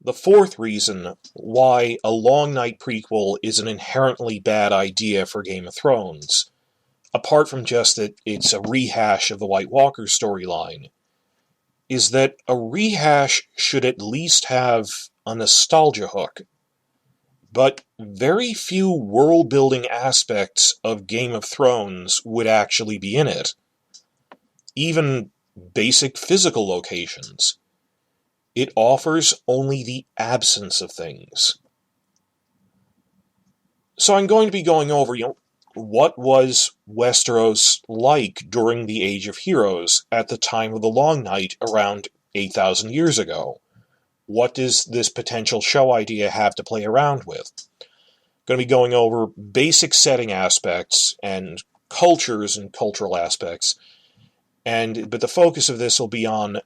The fourth reason why a Long Night prequel is an inherently bad idea for Game of Thrones, apart from just that it's a rehash of the White Walker storyline, is that a rehash should at least have a nostalgia hook. But very few world-building aspects of Game of Thrones would actually be in it. Even basic physical locations. It offers only the absence of things. So I'm going to be going over, what was Westeros like during the Age of Heroes at the time of the Long Night around 8,000 years ago? What does this potential show idea have to play around with? Going to be going over basic setting aspects and cultures and cultural aspects, but the focus of this will be on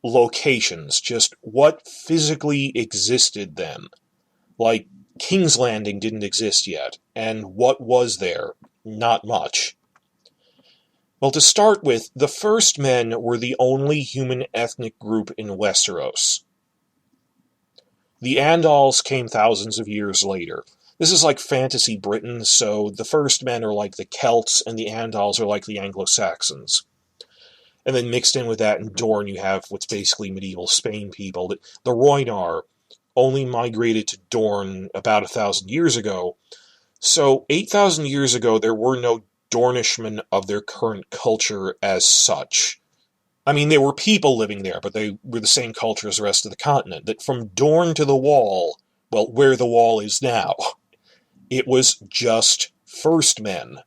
locations, just what physically existed then. Like, King's Landing didn't exist yet, and what was there? Not much. Well, to start with, the First Men were the only human ethnic group in Westeros. The Andals came thousands of years later. This is like fantasy Britain, so the First Men are like the Celts, and the Andals are like the Anglo-Saxons. And then mixed in with that in Dorne, you have what's basically medieval Spain people. The Rhoynar only migrated to Dorne about 1,000 years ago. So 8,000 years ago, there were no Dornishmen of their current culture as such. I mean, there were people living there, but they were the same culture as the rest of the continent. That from Dorne to the Wall, well, where the Wall is now, it was just First Men.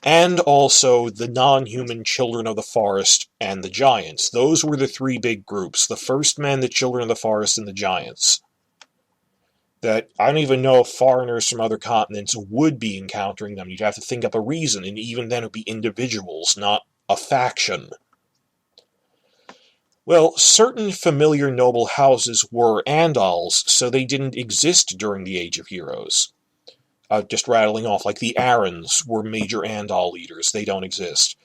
And also the non-human Children of the Forest and the Giants. Those were the three big groups. The First Men, the Children of the Forest, and the Giants. That I don't even know if foreigners from other continents would be encountering them. You'd have to think up a reason, and even then it would be individuals, not a faction. Well, certain familiar noble houses were Andals, so they didn't exist during the Age of Heroes. Just rattling off, like the Arryns were major Andal leaders. They don't exist.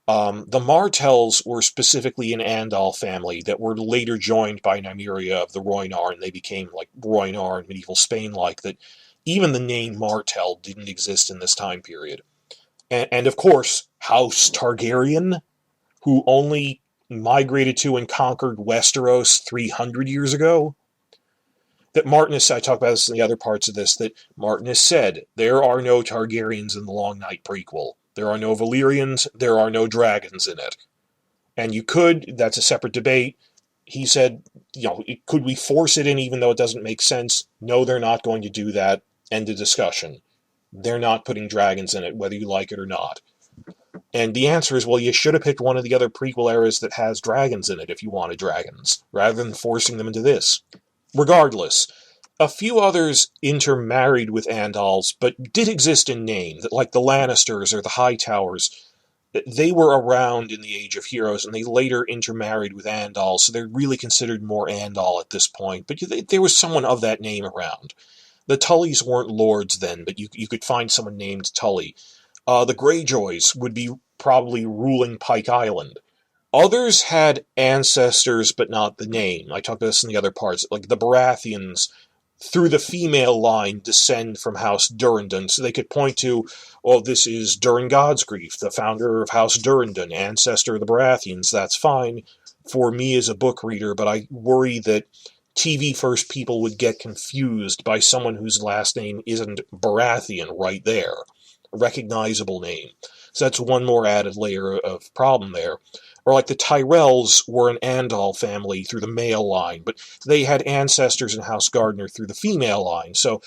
The Martells were specifically an Andal family that were later joined by Nymeria of the Rhoynar, and they became like Rhoynar in medieval Spain-like. That even the name Martell didn't exist in this time period. And of course, House Targaryen, who only migrated to and conquered Westeros 300 years ago. That Martinus, I talk about this in the other parts of this, that Martinus said, there are no Targaryens in the Long Night prequel. There are no Valyrians, there are no dragons in it. And you could, that's a separate debate. He said, could we force it in even though it doesn't make sense? No, they're not going to do that. End of discussion. They're not putting dragons in it, whether you like it or not. And the answer is, well, you should have picked one of the other prequel eras that has dragons in it if you wanted dragons, rather than forcing them into this. Regardless, a few others intermarried with Andals, but did exist in name, like the Lannisters or the Hightowers. They were around in the Age of Heroes, and they later intermarried with Andals, so they're really considered more Andal at this point, but there was someone of that name around. The Tullys weren't lords then, but you could find someone named Tully. The Greyjoys would be probably ruling Pike Island. Others had ancestors, but not the name. I talked about this in the other parts. Like the Baratheons, through the female line, descend from House Durrandon. So they could point to, this is Durin Godsgrief, the founder of House Durrandon, ancestor of the Baratheons. That's fine for me as a book reader, but I worry that TV-first people would get confused by someone whose last name isn't Baratheon right there. A recognizable name. So that's one more added layer of problem there. Or like the Tyrells were an Andal family through the male line, but they had ancestors in House Gardner through the female line. So,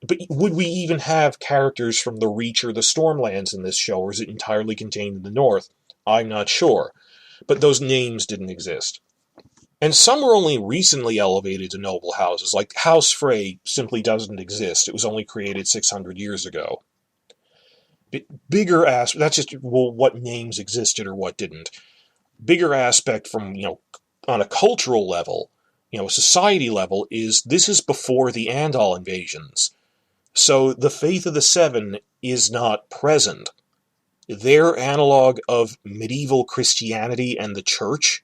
but would we even have characters from the Reach or the Stormlands in this show, or is it entirely contained in the North? I'm not sure. But those names didn't exist. And some were only recently elevated to noble houses, like House Frey simply doesn't exist. It was only created 600 years ago. Bigger aspect, that's just, what names existed or what didn't. Bigger aspect from, on a cultural level, a society level, this is before the Andal invasions. So the Faith of the Seven is not present. Their analog of medieval Christianity and the Church,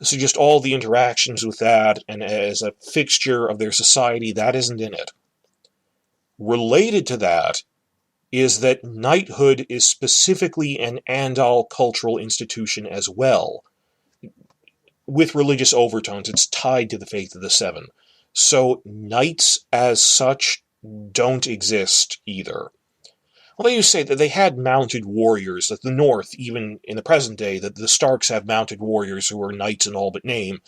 So just all the interactions with that, and as a fixture of their society, that isn't in it. Related to that is that knighthood is specifically an Andal cultural institution as well. With religious overtones, it's tied to the faith of the Seven. So knights as such don't exist either. Well, they used to say that they had mounted warriors, that the North, even in the present day, that the Starks have mounted warriors who are knights in all but name,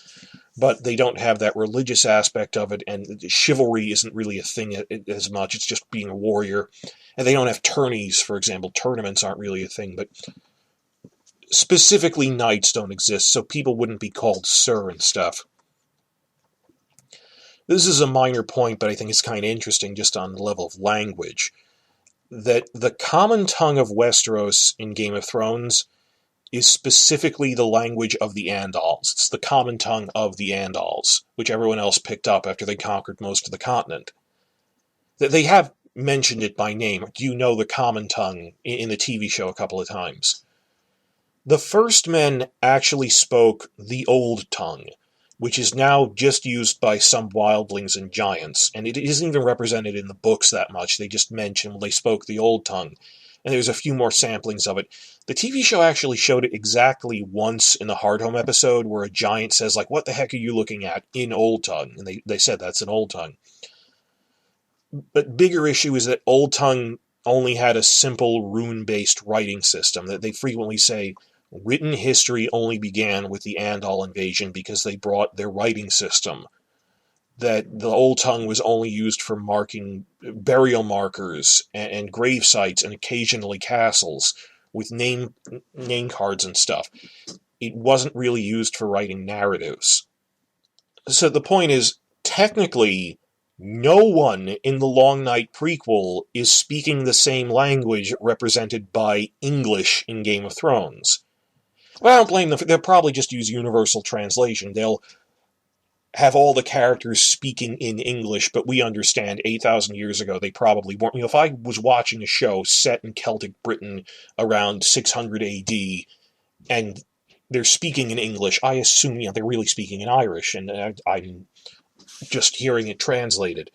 but they don't have that religious aspect of it, and chivalry isn't really a thing as much. It's just being a warrior. And they don't have tourneys, for example. Tournaments aren't really a thing, but specifically knights don't exist, so people wouldn't be called sir and stuff. This is a minor point, but I think it's kind of interesting just on the level of language. That the common tongue of Westeros in Game of Thrones is specifically the language of the Andals. It's the common tongue of the Andals, which everyone else picked up after they conquered most of the continent. They have mentioned it by name. Do you know the common tongue in the TV show a couple of times? The First Men actually spoke the Old Tongue, which is now just used by some wildlings and giants, and it isn't even represented in the books that much. They just mention they spoke the Old Tongue, and there's a few more samplings of it. The TV show actually showed it exactly once in the Hardhome episode, where a giant says, like, "What the heck are you looking at?" in Old Tongue, and they said that's an Old Tongue. But bigger issue is that Old Tongue only had a simple rune-based writing system, that they frequently say written history only began with the Andal invasion because they brought their writing system. That the Old Tongue was only used for marking burial markers and grave sites and occasionally castles with name cards and stuff. It wasn't really used for writing narratives. So the point is, technically, no one in the Long Night prequel is speaking the same language represented by English in Game of Thrones. Well, I don't blame them. They'll probably just use universal translation. They'll have all the characters speaking in English, but we understand 8,000 years ago they probably weren't. If I was watching a show set in Celtic Britain around 600 AD, and they're speaking in English, I assume they're really speaking in Irish, and I'm just hearing it translated.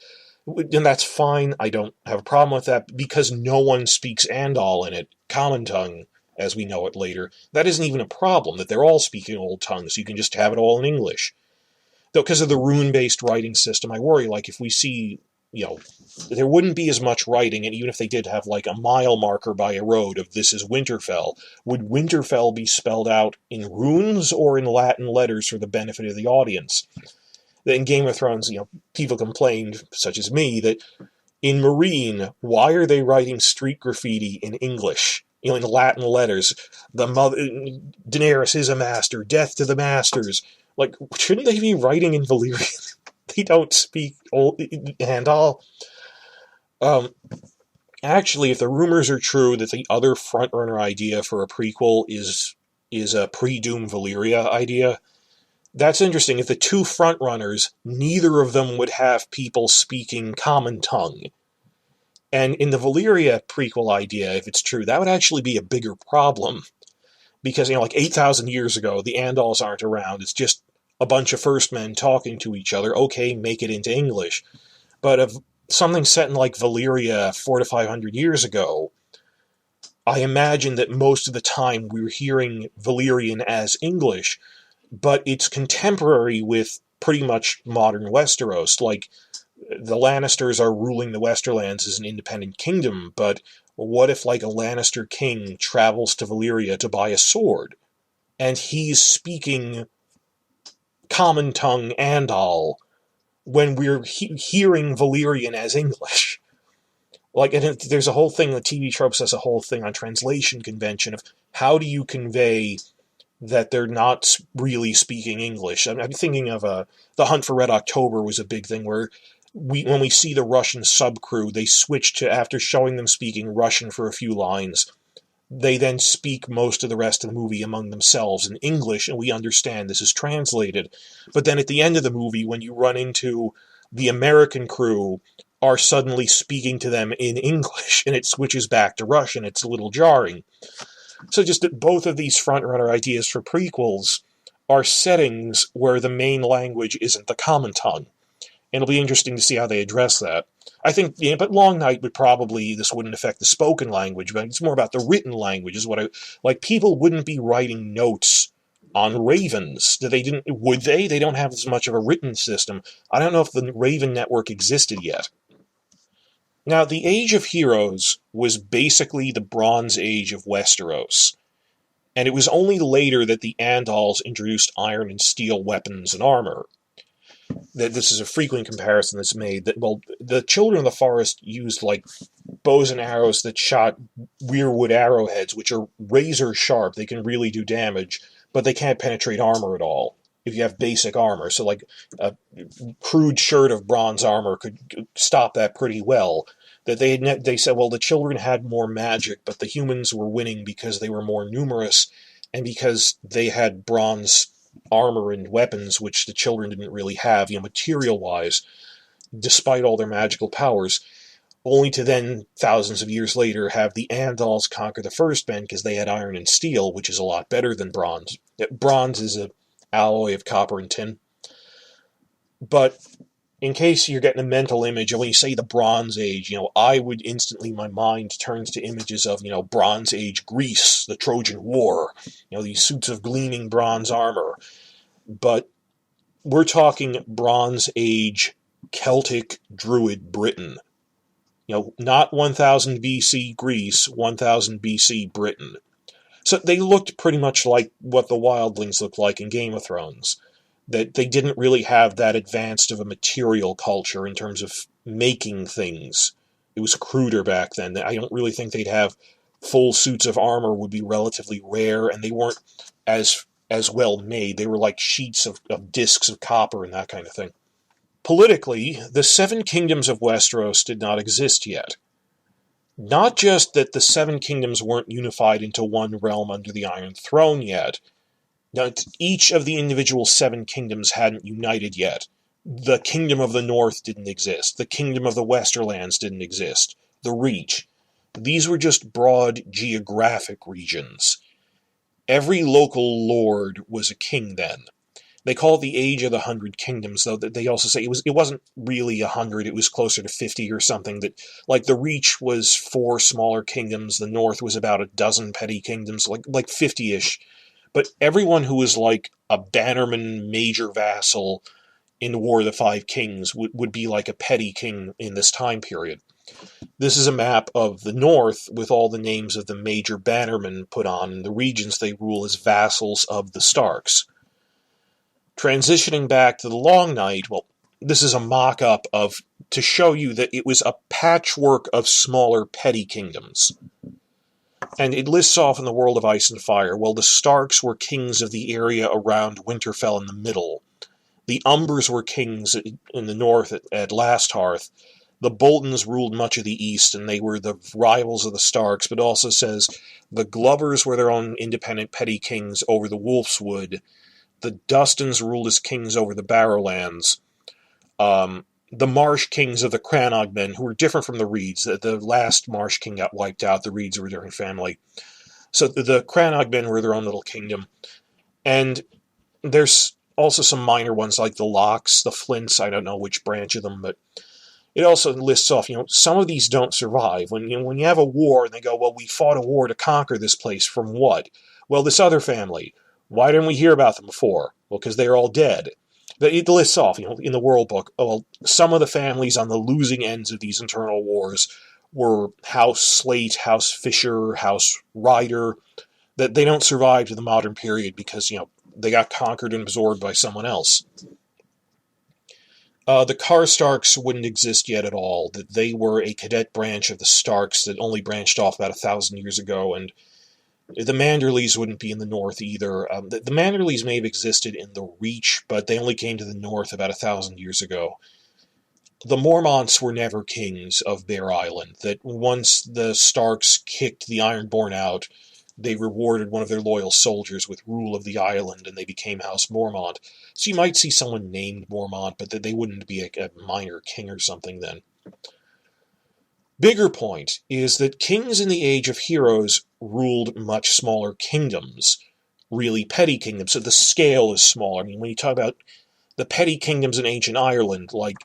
And that's fine. I don't have a problem with that, because no one speaks Andal in it. Common tongue, as we know it later. That isn't even a problem, that they're all speaking Old Tongue, so you can just have it all in English. Though, because of the rune-based writing system, I worry, like, if we see, there wouldn't be as much writing, and even if they did have, like, a mile marker by a road of "this is Winterfell," would Winterfell be spelled out in runes or in Latin letters for the benefit of the audience? In Game of Thrones, people complained, such as me, that in Marine, why are they writing street graffiti in English? In Latin letters, Daenerys is a master, death to the masters. Like, shouldn't they be writing in Valyrian? They don't speak Andal. Actually, if the rumors are true that the other frontrunner idea for a prequel is a pre-Doom Valyria idea, that's interesting. If the two frontrunners, neither of them would have people speaking common tongue. And in the Valyria prequel idea, if it's true, that would actually be a bigger problem. Because, like 8,000 years ago, the Andals aren't around. It's just a bunch of First Men talking to each other. Okay, make it into English. But if something set in, like, Valyria 400 to 500 years ago, I imagine that most of the time we're hearing Valyrian as English, but it's contemporary with pretty much modern Westeros. Like, the Lannisters are ruling the Westerlands as an independent kingdom, but what if, like, a Lannister king travels to Valyria to buy a sword, and he's speaking common tongue Andal when we're hearing Valyrian as English? Like, and there's a whole thing, the TV Tropes has a whole thing on translation convention of how do you convey that they're not really speaking English. I'm thinking of The Hunt for Red October was a big thing where when we see the Russian subcrew, they switch to, after showing them speaking Russian for a few lines, they then speak most of the rest of the movie among themselves in English, and we understand this is translated. But then at the end of the movie, when you run into the American crew are suddenly speaking to them in English, and it switches back to Russian, it's a little jarring. So just that both of these frontrunner ideas for prequels are settings where the main language isn't the common tongue. And it'll be interesting to see how they address that. I think, yeah, but Long Night would probably, this wouldn't affect the spoken language, but it's more about the written language, is what I, like, people wouldn't be writing notes on ravens. Would they? They don't have as much of a written system. I don't know if the Raven network existed yet. Now, the Age of Heroes was basically the Bronze Age of Westeros, and it was only later that the Andals introduced iron and steel weapons and armor. That this is a frequent comparison that's made, that, well, the Children of the Forest used, like, bows and arrows that shot weirwood arrowheads, which are razor sharp. They can really do damage, but they can't penetrate armor at all if you have basic armor. So, like, a crude shirt of bronze armor could stop that pretty well. That they said, well, the children had more magic, but the humans were winning because they were more numerous, and because they had bronze armor and weapons, which the children didn't really have, material-wise, despite all their magical powers, only to then, thousands of years later, have the Andals conquer the First Men because they had iron and steel, which is a lot better than bronze. Bronze is an alloy of copper and tin. But in case you're getting a mental image, and when you say the Bronze Age, I would instantly, my mind turns to images of, Bronze Age Greece, the Trojan War, these suits of gleaming bronze armor. But we're talking Bronze Age Celtic Druid Britain. Not 1000 BC Greece, 1000 BC Britain. So they looked pretty much like what the wildlings looked like in Game of Thrones. That they didn't really have that advanced of a material culture in terms of making things. It was cruder back then. I don't really think they'd have full suits of armor, would be relatively rare, and they weren't as well made. They were like sheets of discs of copper and that kind of thing. Politically, the Seven Kingdoms of Westeros did not exist yet. Not just that the Seven Kingdoms weren't unified into one realm under the Iron Throne yet. Not each of the individual Seven Kingdoms hadn't united yet. The Kingdom of the North didn't exist. The Kingdom of the Westerlands didn't exist. The Reach. These were just broad geographic regions. Every local lord was a king then. They call it the Age of the 100 Kingdoms, though they also say it wasn't really 100, it was closer to 50 or something. That, like, the Reach was 4 smaller kingdoms, the North was about a dozen petty kingdoms, like 50-ish. But everyone who was like a bannerman major vassal in the War of the Five Kings would be like a petty king in this time period. This is a map of the North with all the names of the major bannermen put on in the regions they rule as vassals of the Starks. Transitioning back to the Long Night, well, this is a mock-up to show you that it was a patchwork of smaller petty kingdoms. And it lists off in the World of Ice and Fire, well, the Starks were kings of the area around Winterfell in the middle. The Umbers were kings in the north at Last Hearth. The Boltons ruled much of the east, and they were the rivals of the Starks, but also says the Glovers were their own independent petty kings over the Wolf's Wood. The Dustons ruled as kings over the Barrowlands. The Marsh Kings of the Cranogmen, who were different from the Reeds. The last Marsh King got wiped out. The Reeds were a different family. So the Cranogmen were their own little kingdom. And there's also some minor ones like the Locks, the Flints. I don't know which branch of them, but it also lists off, some of these don't survive. When you have a war and they go, well, we fought a war to conquer this place from what? Well, this other family. Why didn't we hear about them before? Well, because they're all dead. It lists off, in the World Book, some of the families on the losing ends of these internal wars were House Slate, House Fisher, House Ryder, that they don't survive to the modern period because, they got conquered and absorbed by someone else. The Karstarks wouldn't exist yet at all, that they were a cadet branch of the Starks that only branched off about 1,000 years ago, and the Manderleys wouldn't be in the north either. The Manderleys may have existed in the Reach, but they only came to the north about 1,000 years ago. The Mormonts were never kings of Bear Island, that once the Starks kicked the Ironborn out, they rewarded one of their loyal soldiers with rule of the island, and they became House Mormont. So you might see someone named Mormont, but that they wouldn't be a minor king or something then. Bigger point is that kings in the Age of Heroes ruled much smaller kingdoms. really petty kingdoms, so the scale is smaller. I mean, when you talk about the petty kingdoms in ancient Ireland, like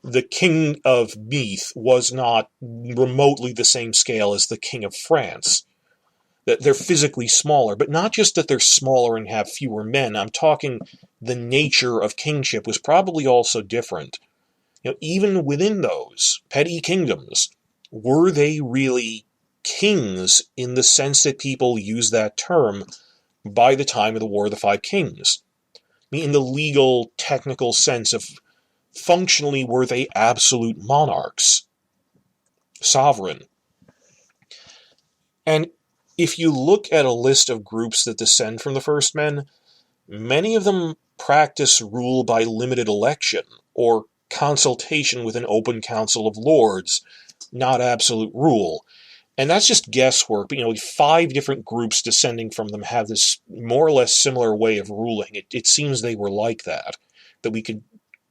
the king of Meath was not remotely the same scale as the king of France. That they're physically smaller, but not just that they're smaller and have fewer men. I'm talking the nature of kingship was probably also different. Even within those petty kingdoms, were they really kings in the sense that people use that term by the time of the War of the Five Kings? I mean, in the legal, technical sense of functionally, were they absolute monarchs? Sovereign. And if you look at a list of groups that descend from the First Men, many of them practice rule by limited election, or consultation with an open council of lords, not absolute rule. And that's just guesswork. But, 5 different groups descending from them have this more or less similar way of ruling. It seems they were like that we could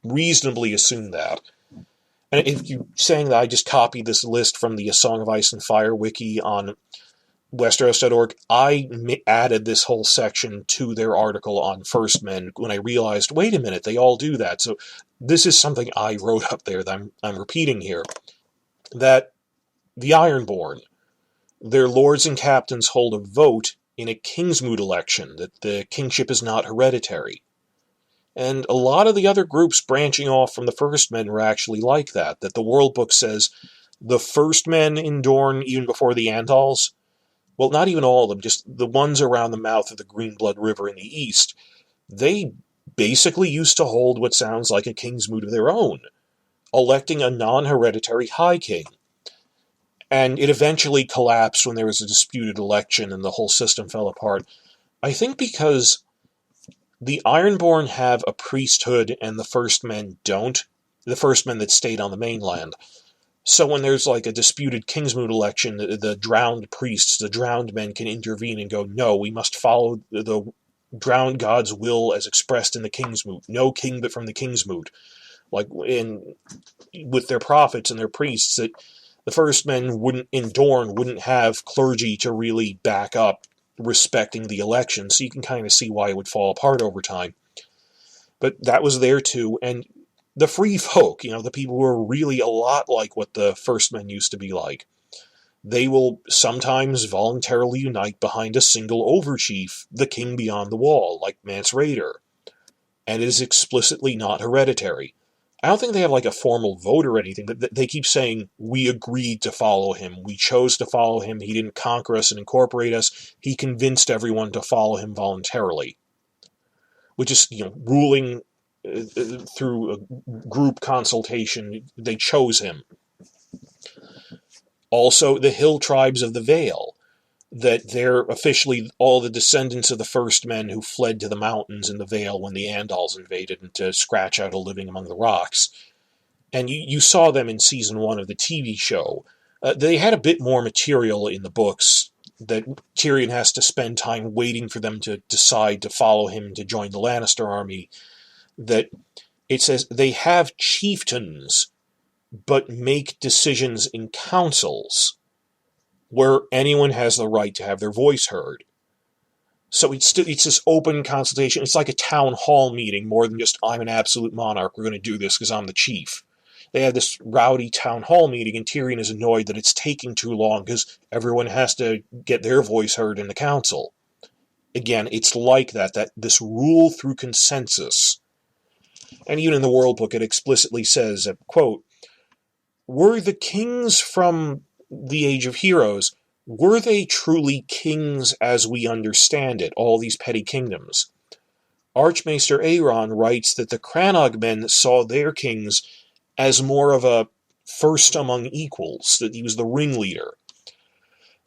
reasonably assume that. And if you're saying that I just copied this list from the A Song of Ice and Fire wiki on Westeros.org, I added this whole section to their article on First Men when I realized, wait a minute, they all do that. So this is something I wrote up there that I'm repeating here. That the Ironborn, their lords and captains hold a vote in a Kingsmoot election, that the kingship is not hereditary. And a lot of the other groups branching off from the First Men were actually like that the World Book says the First Men in Dorne, even before the Andals, well, not even all of them, just the ones around the mouth of the Greenblood River in the east, they basically used to hold what sounds like a Kingsmoot of their own, electing a non-hereditary High King. And it eventually collapsed when there was a disputed election and the whole system fell apart. I think because the Ironborn have a priesthood and the First Men don't, the First Men that stayed on the mainland. So when there's like a disputed Kingsmoot election, the drowned priests, the drowned men can intervene and go, no, we must follow the drowned god's will as expressed in the Kingsmoot. No king but from the Kingsmoot. Like with their prophets and their priests, that the First Men in Dorne wouldn't have clergy to really back up respecting the election, so you can kind of see why it would fall apart over time. But that was there too, and the free folk, the people who are really a lot like what the First Men used to be like, they will sometimes voluntarily unite behind a single overchief, the king beyond the wall, like Mance Rayder. And it is explicitly not hereditary. I don't think they have like a formal vote or anything, but they keep saying, we agreed to follow him, we chose to follow him, he didn't conquer us and incorporate us, he convinced everyone to follow him voluntarily. Which is, ruling through a group consultation, they chose him. Also, the hill tribes of the Vale, that they're officially all the descendants of the First Men who fled to the mountains in the Vale when the Andals invaded and to scratch out a living among the rocks. And you saw them in Season 1 of the TV show. They had a bit more material in the books that Tyrion has to spend time waiting for them to decide to follow him to join the Lannister army. That it says they have chieftains, but make decisions in councils where anyone has the right to have their voice heard. So it's this open consultation. It's like a town hall meeting more than just, I'm an absolute monarch, we're going to do this because I'm the chief. They have this rowdy town hall meeting, and Tyrion is annoyed that it's taking too long because everyone has to get their voice heard in the council. Again, it's like that this rule through consensus. And even in the World Book, it explicitly says, quote, were the kings from the Age of Heroes, were they truly kings as we understand it, all these petty kingdoms? Archmaester Aeron writes that the Crannog men saw their kings as more of a first among equals, that he was the ringleader.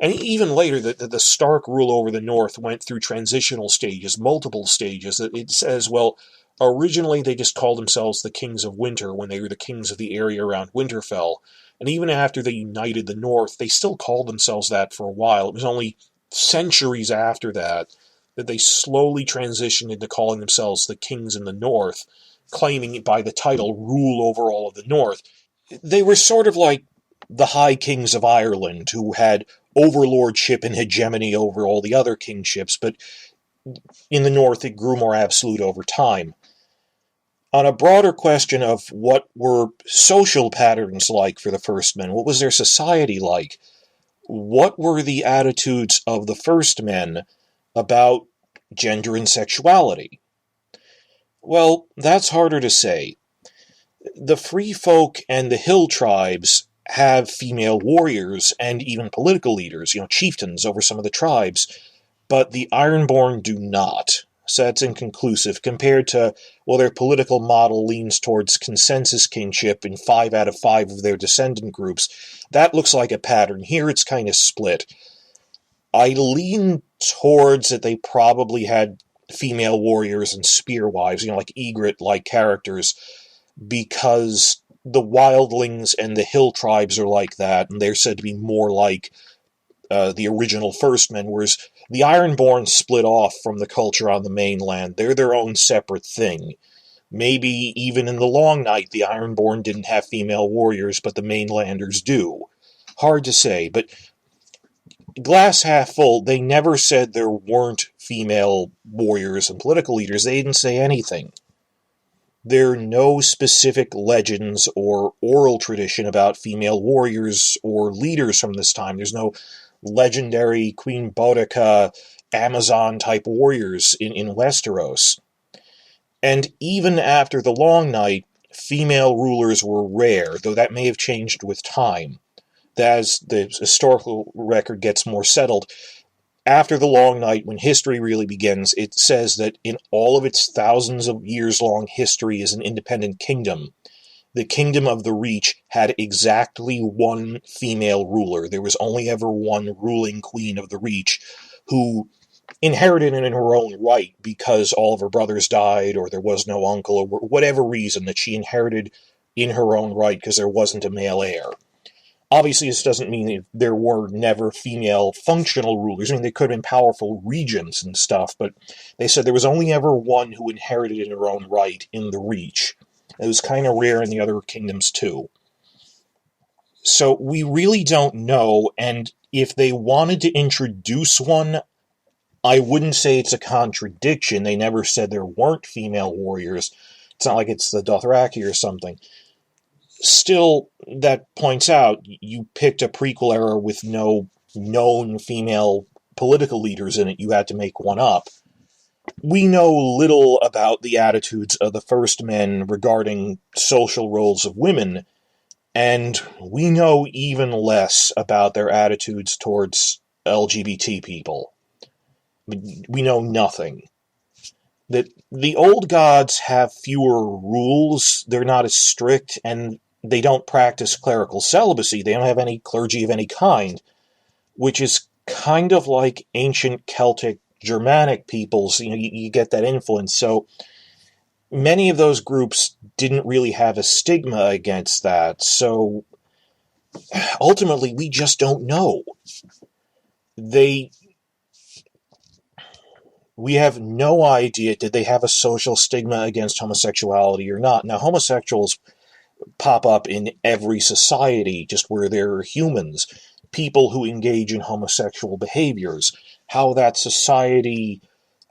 And even later, the Stark rule over the North went through transitional stages, multiple stages. It says, well, originally they just called themselves the Kings of Winter when they were the kings of the area around Winterfell. And even after they united the North, they still called themselves that for a while. It was only centuries after that they slowly transitioned into calling themselves the Kings in the North, claiming by the title rule over all of the North. They were sort of like the High Kings of Ireland, who had overlordship and hegemony over all the other kingships, but in the North, it grew more absolute over time. On a broader question of what were social patterns like for the first men, what was their society like, what were the attitudes of the first men about gender and sexuality? Well, that's harder to say. The free folk and the hill tribes have female warriors and even political leaders, chieftains over some of the tribes, but the Ironborn do not. So that's inconclusive compared to, well, their political model leans towards consensus kingship in 5 out of 5 of their descendant groups. That looks like a pattern. Here it's kind of split. I lean towards that they probably had female warriors and spear wives, like Egret-like characters, because the wildlings and the hill tribes are like that, and they're said to be more like the original First Men, whereas the Ironborn split off from the culture on the mainland. They're their own separate thing. Maybe even in the Long Night, the Ironborn didn't have female warriors, but the mainlanders do. Hard to say, but glass half full, they never said there weren't female warriors and political leaders. They didn't say anything. There are no specific legends or oral tradition about female warriors or leaders from this time. There's no legendary Queen Boudica, Amazon-type warriors in Westeros. And even after the Long Night, female rulers were rare, though that may have changed with time. As the historical record gets more settled, after the Long Night, when history really begins, it says that in all of its thousands of years-long history as an independent kingdom, the Kingdom of the Reach had exactly one female ruler. There was only ever one ruling queen of the Reach who inherited it in her own right because all of her brothers died or there was no uncle or whatever reason that she inherited in her own right because there wasn't a male heir. Obviously, this doesn't mean that there were never female functional rulers. I mean, they could have been powerful regents and stuff, but they said there was only ever one who inherited in her own right in the Reach. It was kind of rare in the other kingdoms, too. So we really don't know, and if they wanted to introduce one, I wouldn't say it's a contradiction. They never said there weren't female warriors. It's not like it's the Dothraki or something. Still, that points out, you picked a prequel era with no known female political leaders in it. You had to make one up. We know little about the attitudes of the first men regarding social roles of women, and we know even less about their attitudes towards LGBT people. We know nothing. That the old gods have fewer rules, they're not as strict, and they don't practice clerical celibacy. They don't have any clergy of any kind, which is kind of like ancient Celtic Germanic peoples. You get that influence. So many of those groups didn't really have a stigma against that. So ultimately, we just don't know. We have no idea, did they have a social stigma against homosexuality or not? Now, homosexuals pop up in every society, just where there are humans, people who engage in homosexual behaviors. How that society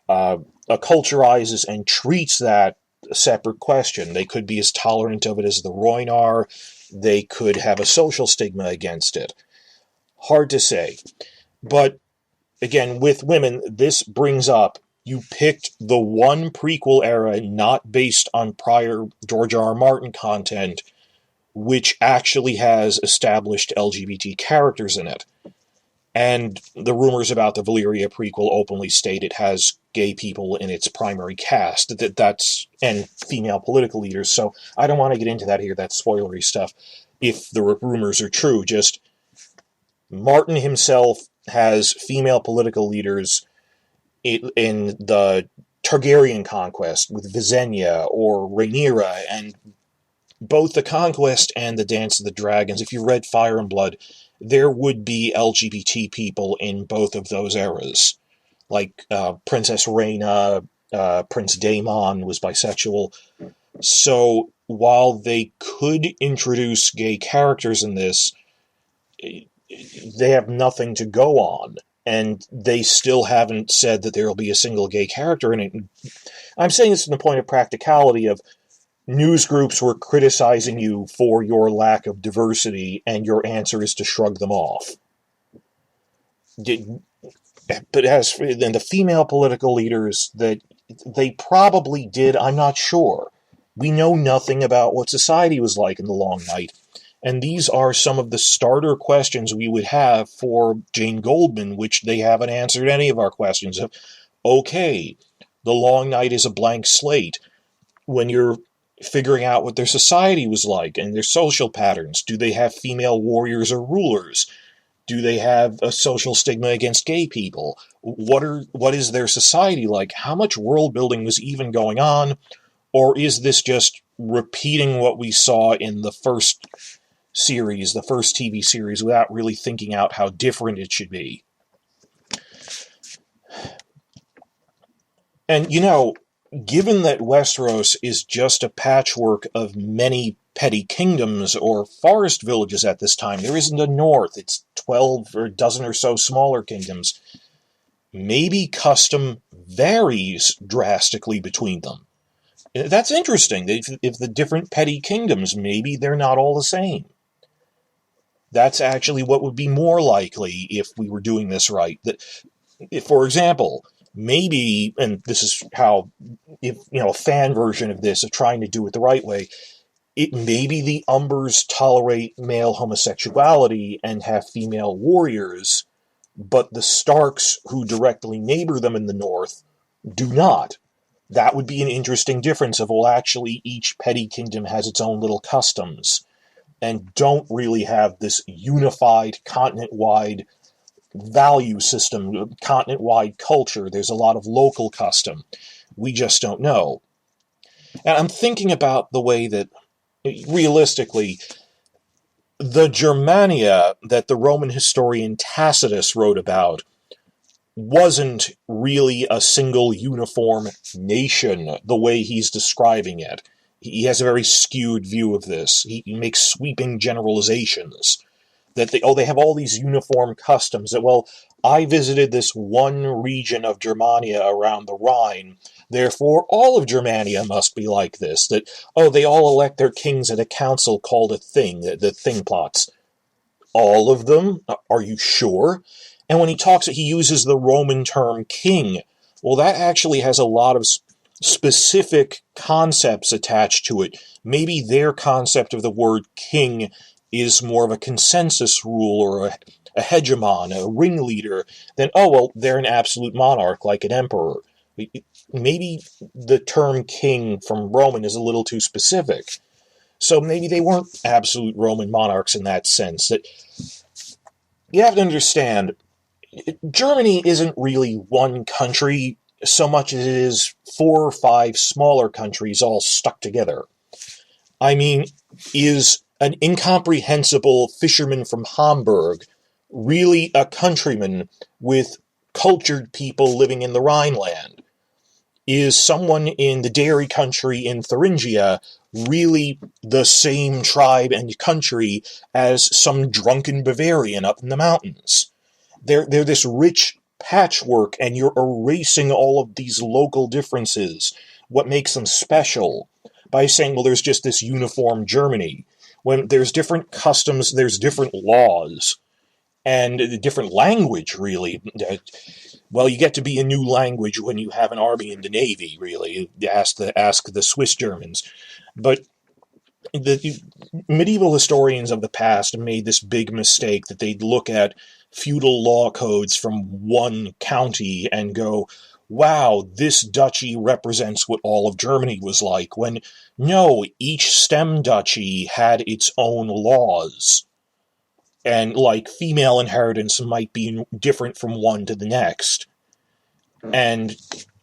acculturizes and treats that, a separate question. They could be as tolerant of it as the Roin are. They could have a social stigma against it. Hard to say. But, again, with women, this brings up, you picked the one prequel era not based on prior George R. R. Martin content, which actually has established LGBT characters in it. And the rumors about the Valyria prequel openly state it has gay people in its primary cast, and female political leaders, so I don't want to get into that here, that's spoilery stuff, if the rumors are true. Just, Martin himself has female political leaders in the Targaryen conquest with Visenya or Rhaenyra, and both the Conquest and the Dance of the Dragons. If you read Fire and Blood, there would be LGBT people in both of those eras. Like Princess Rhaena, Prince Daemon was bisexual. So while they could introduce gay characters in this, they have nothing to go on. and they still haven't said that there will be a single gay character in it. I'm saying this from the point of practicality of news groups were criticizing you for your lack of diversity, and your answer is to shrug them off. But as for then the female political leaders, that they probably did, I'm not sure. We know nothing about what society was like in the Long Night. And these are some of the starter questions we would have for Jane Goldman, which they haven't answered any of our questions of. Okay, the Long Night is a blank slate. When you're figuring out what their society was like and their social patterns, do they have female warriors or rulers? Do they have a social stigma against gay people? What is their society like? How much world building was even going on? Or is this just repeating what we saw in the first series, the first TV series, without really thinking out how different it should be? And, given that Westeros is just a patchwork of many petty kingdoms or forest villages at this time, there isn't a north, it's 12 or a dozen or so smaller kingdoms. Maybe custom varies drastically between them. That's interesting. If the different petty kingdoms, maybe they're not all the same. That's actually what would be more likely if we were doing this right. That, if, for example, maybe, and this is how, if a fan version of this, of trying to do it the right way, maybe the Umbers tolerate male homosexuality and have female warriors, but the Starks, who directly neighbor them in the north, do not. That would be an interesting difference of, well, actually, each petty kingdom has its own little customs, and don't really have this unified, continent-wide value system, continent-wide culture. There's a lot of local custom. We just don't know. And I'm thinking about the way that, realistically, the Germania that the Roman historian Tacitus wrote about wasn't really a single uniform nation the way he's describing it. He has a very skewed view of this. He makes sweeping generalizations that they have all these uniform customs that, well, I visited this one region of Germania around the Rhine, therefore all of Germania must be like this, that, they all elect their kings at a council called a thing, the thing plots. All of them? Are you sure? And when he uses the Roman term king. Well, that actually has a lot of specific concepts attached to it. Maybe their concept of the word king is more of a consensus rule or a hegemon, a ringleader, than, they're an absolute monarch like an emperor. Maybe the term king from Roman is a little too specific. So maybe they weren't absolute Roman monarchs in that sense. That you have to understand, Germany isn't really one country so much as it is 4 or 5 smaller countries all stuck together. I mean, is an incomprehensible fisherman from Hamburg really a countryman with cultured people living in the Rhineland? Is someone in the dairy country in Thuringia really the same tribe and country as some drunken Bavarian up in the mountains? They're this rich patchwork, and you're erasing all of these local differences, what makes them special, by saying, well, there's just this uniform Germany. When there's different customs, there's different laws, and a different language, really. Well, you get to be a new language when you have an army and a navy, really. Ask the Swiss Germans. But the medieval historians of the past made this big mistake that they'd look at feudal law codes from one county and go, wow, this duchy represents what all of Germany was like, when, no, each stem duchy had its own laws. And, like, female inheritance might be different from one to the next. And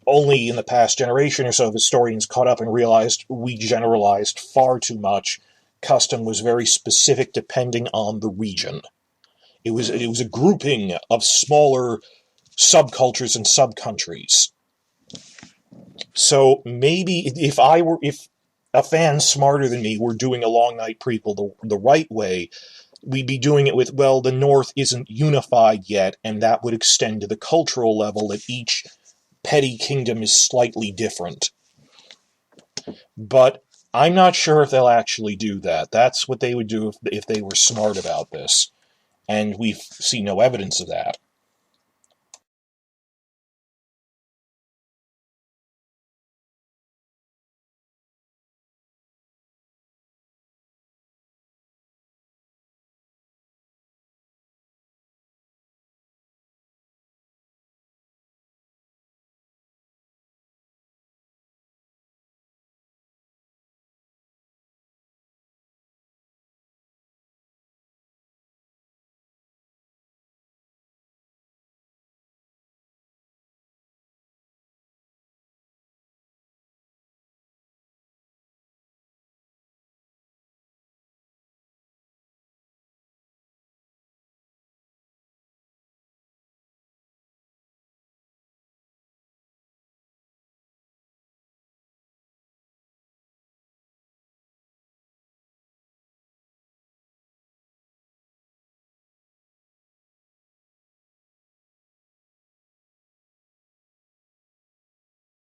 only in the past generation or so have historians caught up and realized we generalized far too much. Custom was very specific depending on the region. It was a grouping of smaller subcultures and subcountries. So maybe if a fan smarter than me were doing a Long Night prequel the right way, we'd be doing it with, well, the North isn't unified yet, and that would extend to the cultural level that each petty kingdom is slightly different. But I'm not sure if they'll actually do that. That's what they would do if they were smart about this. And we see no evidence of that.